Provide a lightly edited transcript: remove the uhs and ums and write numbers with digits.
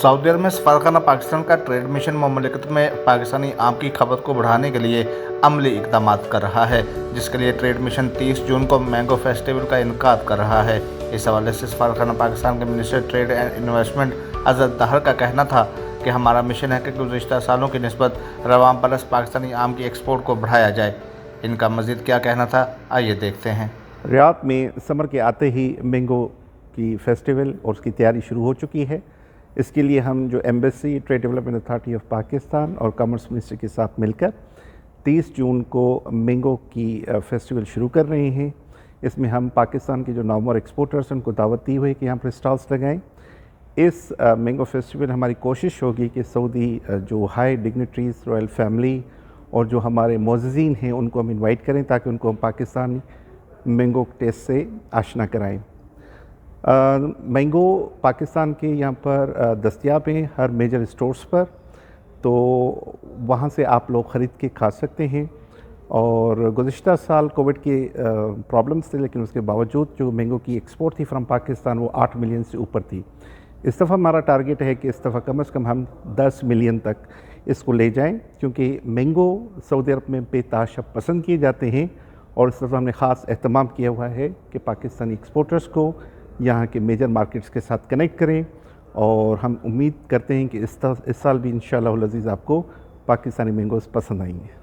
Saudi अरब में सफारतखाना पाकिस्तान का trade mission ममलिकत में पाकिस्तानी आम की खपत को बढ़ाने के लिए अमली इकदाम कर रहा है, जिसके लिए ट्रेड मिशन 30 जून को मैंगो फेस्टिवल का इनकाद कर रहा है। इस हवाले से सफारतखाना पाकिस्तान के minister trade and investment Azhar दहर का कहना था कि हमारा मिशन है कि गुज़िश्ता सालों की निस्बत रवाम बरस पाकिस्तानी आम की एक्सपोर्ट को बढ़ाया जाए। इनका मज़ीद क्या कहना था, आइए देखते हैं। रियाद में समर के आते ही मैंगो की फेस्टिवल और उसकी तैयारी शुरू हो चुकी है। इसके लिए हम जो embassy, trade development authority of Pakistan और कॉमर्स मिनिस्ट्री के साथ मिलकर 30 जून को मैंगो की फेस्टिवल शुरू कर रहे हैं। इसमें हम पाकिस्तान के जो नॉर्मल एक्सपोर्टर्स हैं उनको दावत दी हुई है कि यहाँ पर स्टॉल्स लगाएं। इस मैंगो फेस्टिवल हमारी कोशिश होगी कि सऊदी जो हाई डिग्निटरीज, रॉयल फैमिली और जो हमारे मोअज़्ज़िज़ीन हैं उनको हम इनवाइट करें ताकि उनको हम पाकिस्तानी मैंगो टेस्ट से आशना कराएं। मैंगो पाकिस्तान के यहाँ पर दस्तयाब हैं हर मेजर स्टोर्स पर, तो वहाँ से आप लोग ख़रीद के खा सकते हैं। और गुज़िश्ता साल कोविड के प्रॉब्लम्स थे, लेकिन उसके बावजूद जो मैंगो की एक्सपोर्ट थी फ्रॉम पाकिस्तान वो 8 मिलियन से ऊपर थी। इस दफ़ा हमारा टारगेट है कि इस दफ़ा कम से कम हम 10 मिलियन तक इसको ले जाएं, क्योंकि मैंगो सऊदी अरब में बेतहाशा पसंद किए जाते हैं। और इस दफ़ा हमने ख़ास एहतमाम किया हुआ है कि पाकिस्तानी एक्सपोर्टर्स को यहाँ के मेजर मार्केट्स के साथ कनेक्ट करें। और हम उम्मीद करते हैं कि इस साल भी इंशाअल्लाह अज़ीज़ आपको पाकिस्तानी मैंगोज़ पसंद आएंगे।